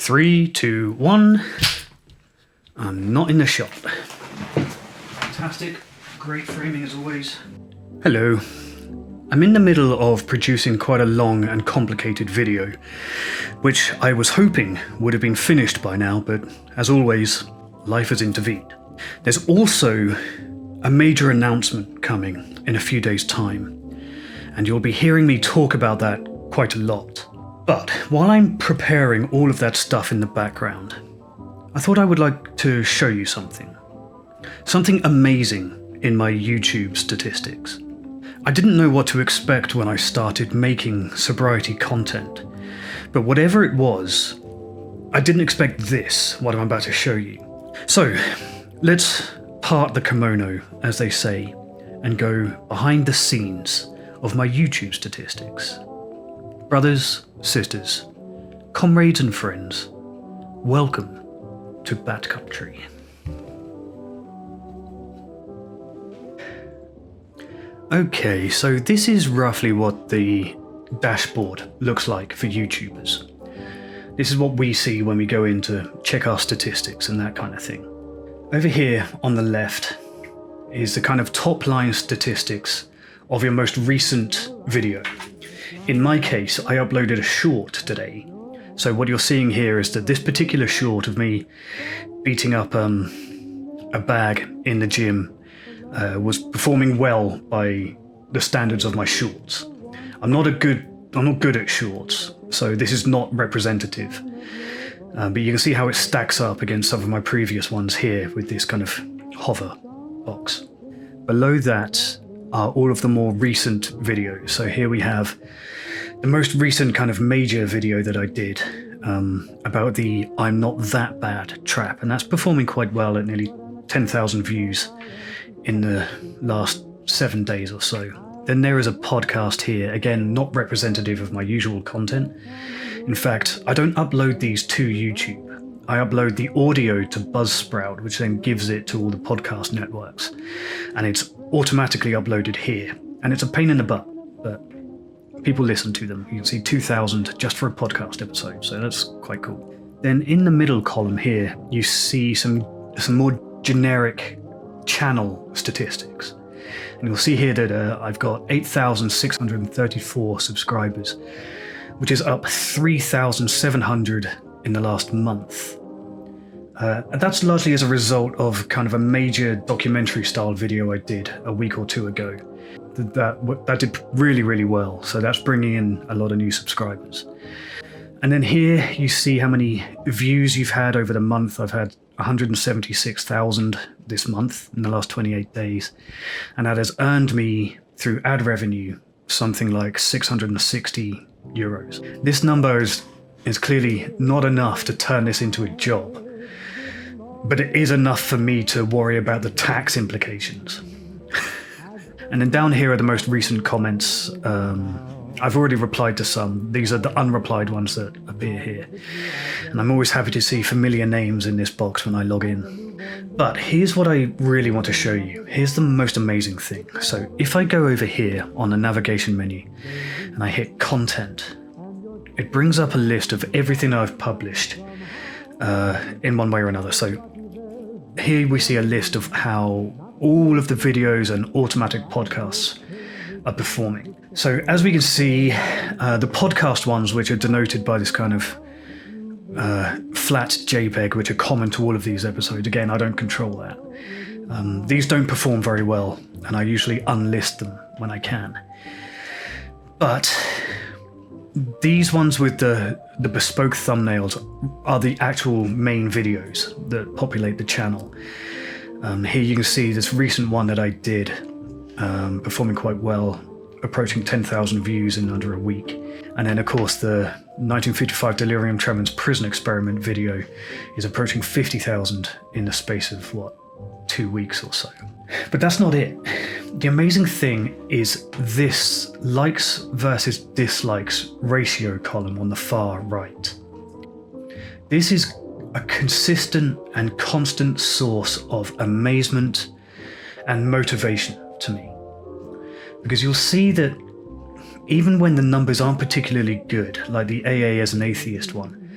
3, 2, 1. I'm not in the shot. Fantastic. Great framing as always. Hello. I'm in the middle of producing quite a long and complicated video, which I was hoping would have been finished by now, but as always, life has intervened. There's also a major announcement coming in a few days' time, and you'll be hearing me talk about that quite a lot. But while I'm preparing all of that stuff in the background, I thought I would like to show you something. Something amazing in my YouTube statistics. I didn't know what to expect when I started making sobriety content, but whatever it was, I didn't expect this, what I'm about to show you. So, let's part the kimono, as they say, and go behind the scenes of my YouTube statistics. Brothers, sisters, comrades and friends, welcome to Bat Country. Okay, so this is roughly what the dashboard looks like for YouTubers. This is what we see when we go in to check our statistics and that kind of thing. Over here on the left is the kind of top line statistics of your most recent video. In my case, I uploaded a short today. So what you're seeing here is that this particular short of me beating up a bag in the gym was performing well by the standards of my shorts. I'm not good at shorts, so this is not representative. But you can see how it stacks up against some of my previous ones here with this kind of hover box. Below that are all of the more recent videos. So here we have the most recent kind of major video that I did about the I'm Not That Bad trap, and that's performing quite well at nearly 10,000 views in the last 7 days or so. Then there is a podcast here, again, not representative of my usual content. In fact, I don't upload these to YouTube. I upload the audio to Buzzsprout, which then gives it to all the podcast networks. And it's automatically uploaded here. And it's a pain in the butt, but people listen to them. You can see 2,000 just for a podcast episode, so that's quite cool. Then in the middle column here, you see some more generic channel statistics. And you'll see here that I've got 8,634 subscribers, which is up 3,700 in the last month. And that's largely as a result of kind of a major documentary style video I did a week or two ago. That did really, really well. So that's bringing in a lot of new subscribers. And then here you see how many views you've had over the month. I've had 176,000 this month in the last 28 days. And that has earned me, through ad revenue, something like 660 euros. This number is clearly not enough to turn this into a job, but it is enough for me to worry about the tax implications. And then down here are the most recent comments. I've already replied to some. These are the unreplied ones that appear here. And I'm always happy to see familiar names in this box when I log in. But here's what I really want to show you. Here's the most amazing thing. So if I go over here on the navigation menu and I hit content, it brings up a list of everything I've published in one way or another. So here we see a list of how all of the videos and automatic podcasts are performing. So as we can see, the podcast ones, which are denoted by this kind of flat JPEG, which are common to all of these episodes. Again, I don't control that. These don't perform very well, and I usually unlist them when I can. But these ones with the bespoke thumbnails are the actual main videos that populate the channel. Here you can see this recent one that I did, performing quite well, approaching 10,000 views in under a week. And then of course the 1955 Delirium Tremens prison experiment video is approaching 50,000 in the space of 2 weeks or so. But that's not it. The amazing thing is this likes versus dislikes ratio column on the far right. This is a consistent and constant source of amazement and motivation to me. Because you'll see that even when the numbers aren't particularly good, like the AA as an atheist one,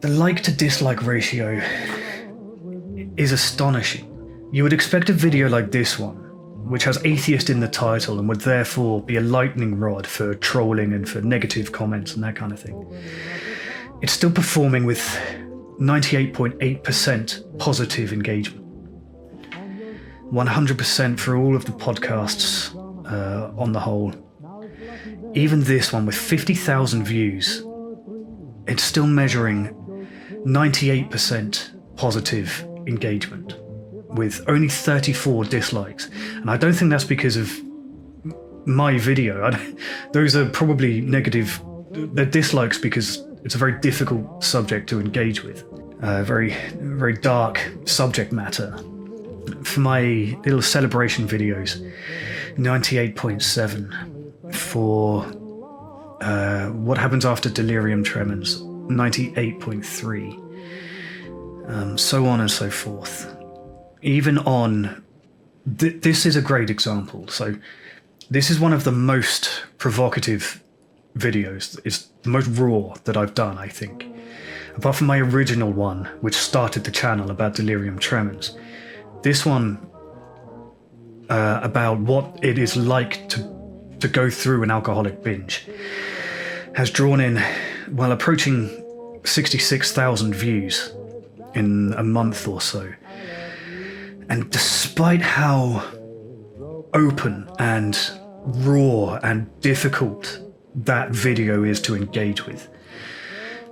The like to dislike ratio is astonishing. You would expect a video like this one, which has atheist in the title and would therefore be a lightning rod for trolling and for negative comments and that kind of thing. It's still performing with 98.8% positive engagement. 100% for all of the podcasts on the whole. Even this one with 50,000 views, it's still measuring 98% positive engagement with only 34 dislikes. And I don't think that's because of my video. Those are probably negative. They're dislikes because it's a very difficult subject to engage with. Very, very dark subject matter. For my little celebration videos, 98.7. For what happens after delirium tremens, 98.3. So on and so forth. Even on... this is a great example. So this is one of the most provocative videos. It's the most raw that I've done, I think. Apart from my original one, which started the channel about delirium tremens. This one, about what it is like to go through an alcoholic binge, has drawn in, well, approaching 66,000 views in a month or so. And despite how open and raw and difficult that video is to engage with,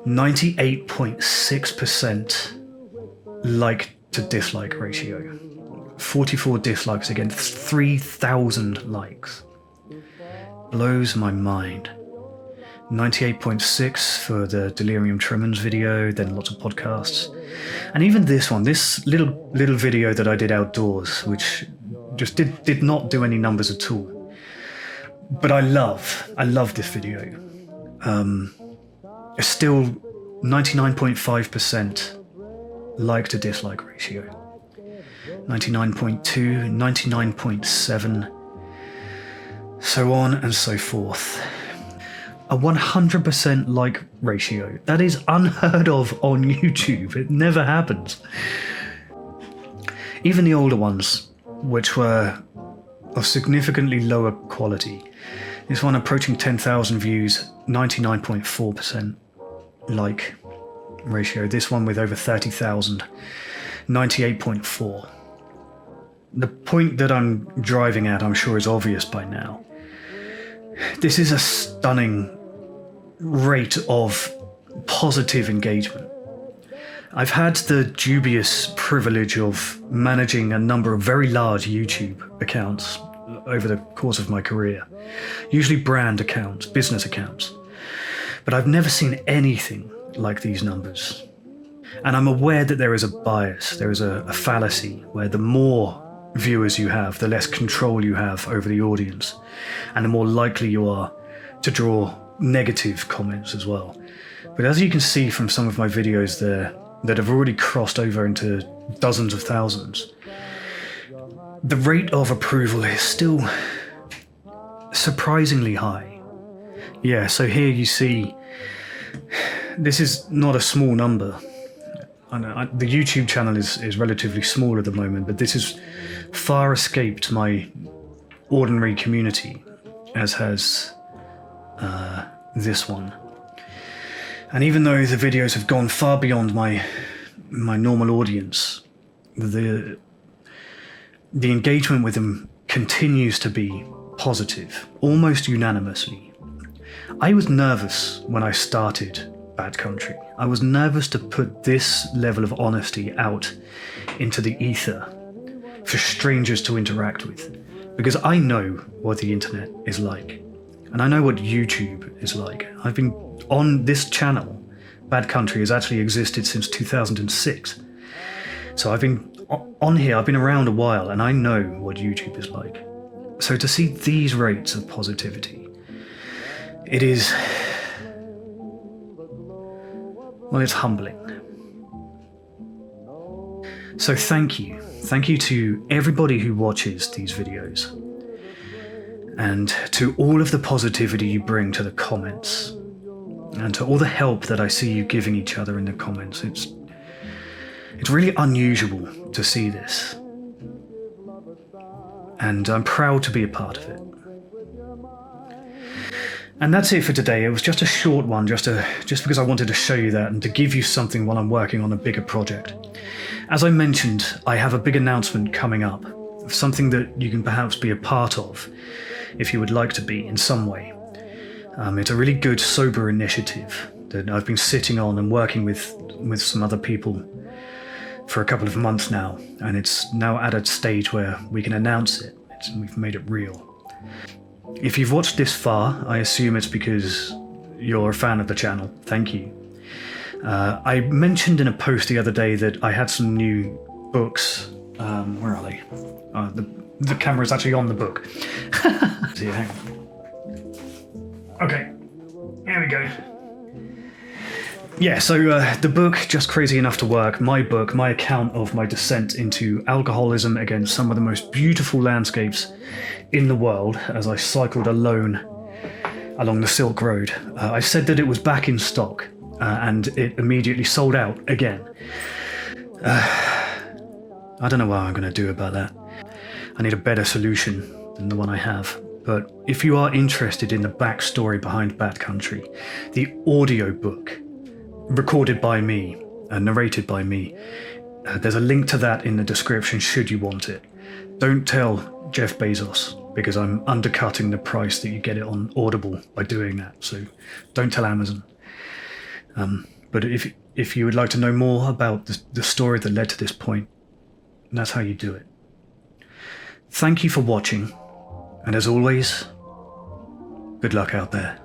98.6% like to dislike ratio. 44 dislikes against 3,000 likes. Blows my mind. 98.6 for the delirium tremens video, then lots of podcasts. And even this one, this little video that I did outdoors, which just did not do any numbers at all. But I love this video. It's still 99.5% like to dislike ratio. 99.2, 99.7, so on and so forth. A 100% like ratio. That is unheard of on YouTube. It never happens. Even the older ones, which were of significantly lower quality. This one approaching 10,000 views, 99.4% like ratio. This one with over 30,000, 98.4. The point that I'm driving at, I'm sure, is obvious by now. This is a stunning rate of positive engagement. I've had the dubious privilege of managing a number of very large YouTube accounts over the course of my career, usually brand accounts, business accounts, but I've never seen anything like these numbers. And I'm aware that there is a bias, there is a fallacy where the more viewers you have, the less control you have over the audience, and the more likely you are to draw negative comments as well. But as you can see from some of my videos there that have already crossed over into dozens of thousands, the rate of approval is still surprisingly high. Yeah, so here you see, this is not a small number. I know the YouTube channel is relatively small at the moment, but this has far escaped my ordinary community, as has this one. And even though the videos have gone far beyond my normal audience, the engagement with them continues to be positive, almost unanimously. I was nervous when I started Bad Country. I was nervous to put this level of honesty out into the ether for strangers to interact with, because I know what the internet is like, and I know what YouTube is like. I've been on this channel. Bad Country has actually existed since 2006. So I've been on here, I've been around a while, and I know what YouTube is like. So to see these rates of positivity, it is... well, it's humbling. So thank you. Thank you to everybody who watches these videos, and to all of the positivity you bring to the comments. and to all the help that I see you giving each other in the comments. It's really unusual to see this, and I'm proud to be a part of it. And that's it for today. It was just a short one, just because I wanted to show you that and to give you something while I'm working on a bigger project. As I mentioned, I have a big announcement coming up, something that you can perhaps be a part of if you would like to be in some way. It's a really good, sober initiative that I've been sitting on and working with some other people for a couple of months now, and it's now at a stage where we can announce it. We've made it real. If you've watched this far, I assume it's because you're a fan of the channel. Thank you. I mentioned in a post the other day that I had some new books. Where are they? The camera's actually on the book. See, hang on. Okay, here we go. Yeah, so the book, Just Crazy Enough to Work, my book, my account of my descent into alcoholism against some of the most beautiful landscapes in the world as I cycled alone along the Silk Road. I said that it was back in stock, and it immediately sold out again. I don't know what I'm going to do about that. I need a better solution than the one I have. But if you are interested in the backstory behind Bat Country, the audio book, recorded by me and narrated by me, there's a link to that in the description should you want it. Don't tell Jeff Bezos, because I'm undercutting the price that you get it on Audible by doing that, so don't tell Amazon. But if you would like to know more about the story that led to this point, that's how you do it. Thank you for watching, and as always, good luck out there.